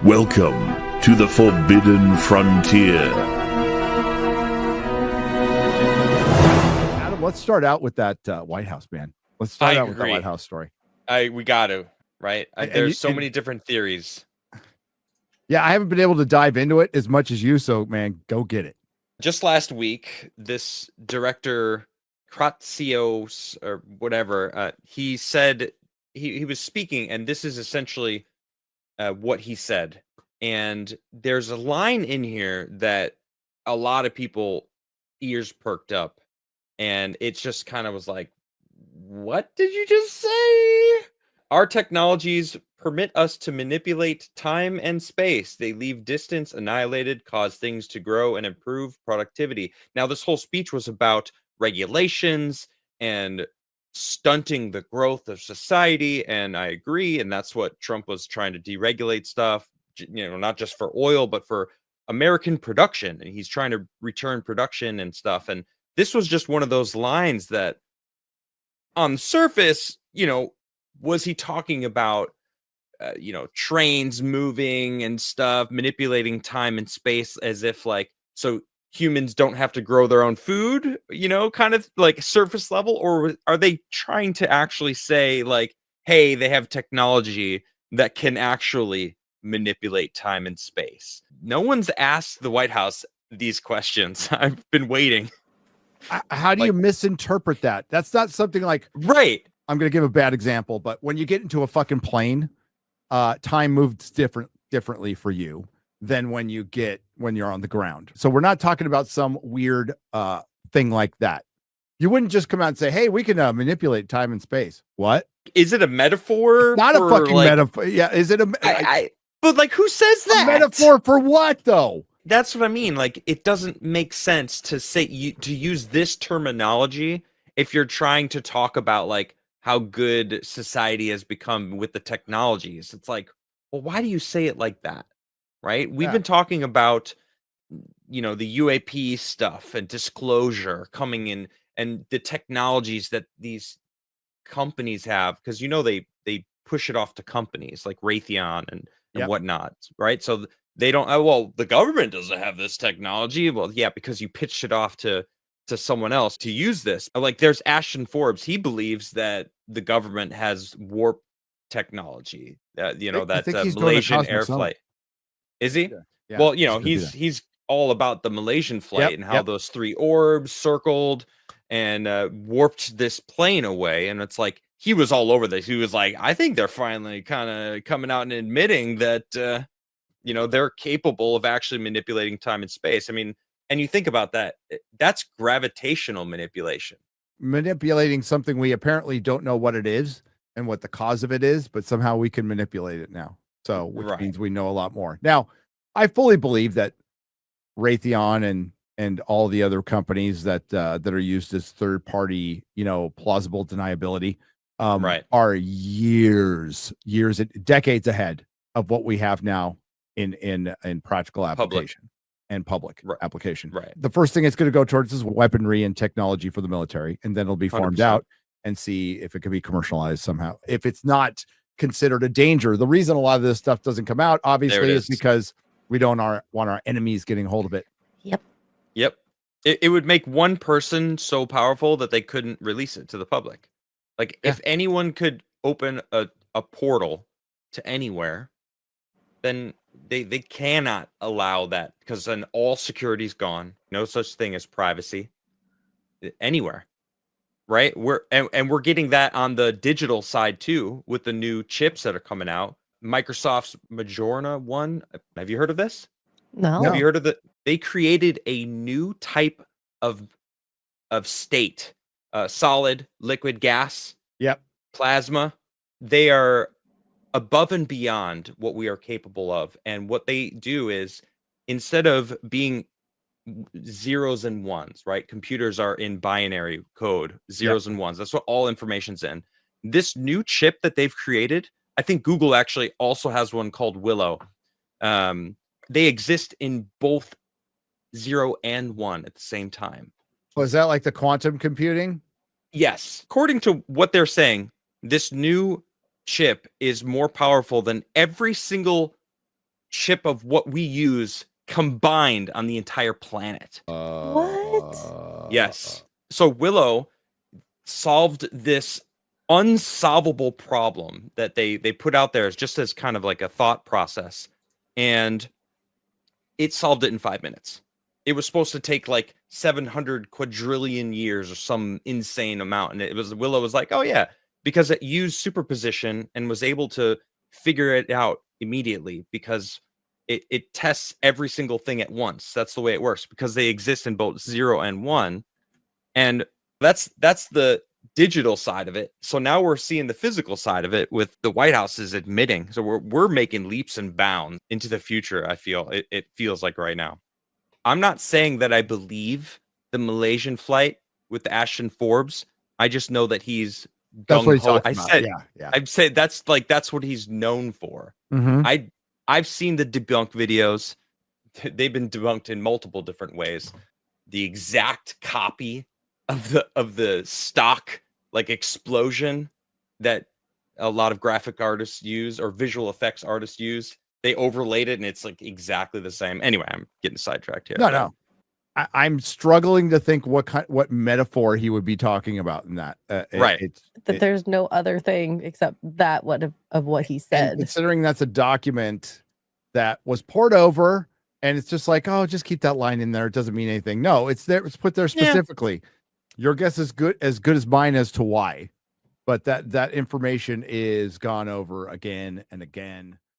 Welcome to the Forbidden Frontier. Adam, let's start out with that White House, man. Let's start out with the White House story. We got to, right? There's so many different theories. Yeah, I haven't been able to dive into it as much as you, so, man, go get it. Just last week, this director, Kratsios, or whatever, he said, he was speaking, and this is essentially what he said. And there's a line in here that a lot of people ears perked up, and it just kind of was like, what did you just say? Our technologies permit us to manipulate time and space. They leave distance annihilated, cause things to grow, and improve productivity. Now, this whole speech was about regulations and stunting the growth of society, and I agree, and that's what Trump was trying to deregulate stuff, you know, not just for oil, but for American production, and he's trying to return production and stuff. And this was just one of those lines that, on the surface, you know, was he talking about trains moving and stuff, manipulating time and space, as if like, so humans don't have to grow their own food, you know, kind of like surface level? Or are they trying to actually say like, hey, they have technology that can actually manipulate time and space? No one's asked the White House these questions. I've been waiting. How do you misinterpret that? That's not something like, right. I'm going to give a bad example, but when you get into a fucking plane, time moves differently for you than when you're on the ground. So we're not talking about some weird thing like that. You wouldn't just come out and say, hey, we can manipulate time and space. What? Is it a metaphor? It's not a fucking metaphor. Yeah. Is it but like, who says that? A metaphor for what though? That's what I mean. Like, it doesn't make sense to say to use this terminology if you're trying to talk about like how good society has become with the technologies. It's like, well, why do you say it like that? Right? We've been talking about, you know, the UAP stuff and disclosure coming in, and the technologies that these companies have, because, you know, they push it off to companies like Raytheon and whatnot, right? So they don't, well, the government doesn't have this technology. Well, yeah, because you pitched it off to someone else to use this. Like, there's Ashton Forbes. He believes that the government has warp technology. That Malaysian air flight. Is he? Yeah, well, you know, he's all about the Malaysian flight and how those three orbs circled and warped this plane away. And it's like, he was all over this. He was like, I think they're finally kind of coming out and admitting that, they're capable of actually manipulating time and space. I mean, and you think about that, that's gravitational manipulation. Manipulating something we apparently don't know what it is and what the cause of it is, but somehow we can manipulate it now. So, which means we know a lot more. Now, I fully believe that Raytheon and all the other companies that are used as third party, plausible deniability, are decades ahead of what we have now in practical application and public application. Right. The first thing it's going to go towards is weaponry and technology for the military, and then it'll be farmed 100%. Out and see if it can be commercialized somehow. If it's not considered a danger, the reason a lot of this stuff doesn't come out, obviously, is because we don't want our enemies getting hold of it. Yep. It would make one person so powerful that they couldn't release it to the public. Like, if anyone could open a portal to anywhere, then they cannot allow that, because then all security's gone. No such thing as privacy anywhere, right? We're getting that on the digital side too, with the new chips that are coming out. Microsoft's Majorna one. Have you heard of this? No. Have you heard of they created a new type of state, solid, liquid, gas, plasma. They are above and beyond what we are capable of. And what they do is, instead of being zeros and ones, right? Computers are in binary code, zeros and ones. That's what all information's in. This new chip that they've created, I think Google actually also has one called Willow. They exist in both 0 and 1 at the same time. Was that like the quantum computing? Yes. According to what they're saying, this new chip is more powerful than every single chip of what we use combined on the entire planet. What? Yes. So Willow solved this unsolvable problem that they put out there as just as kind of like a thought process, and it solved it in 5 minutes. It was supposed to take like 700 quadrillion years or some insane amount, and Willow was like, oh yeah, because it used superposition and was able to figure it out immediately because it tests every single thing at once. That's the way it works, because they exist in both 0 and 1. And that's the digital side of it. So now we're seeing the physical side of it with the White House is admitting. So we're making leaps and bounds into the future. I feel it feels like right now. I'm not saying that I believe the Malaysian flight with Ashton Forbes. I just know that he's That's what he's gung-ho. talking about. Yeah. I'd say that's what he's known for. Mhm. I've seen the debunk videos. They've been debunked in multiple different ways. The exact copy of the stock like explosion that a lot of graphic artists use or visual effects artists use, they overlaid it and it's like exactly the same. Anyway, I'm getting sidetracked here. No. I'm struggling to think what metaphor he would be talking about in that. Right. There's no other thing except that of what he said. And considering that's a document that was poured over, and it's just like, oh, just keep that line in there. It doesn't mean anything. No, it's there. It's put there specifically. Yeah. Your guess is good as mine as to why, but that information is gone over again and again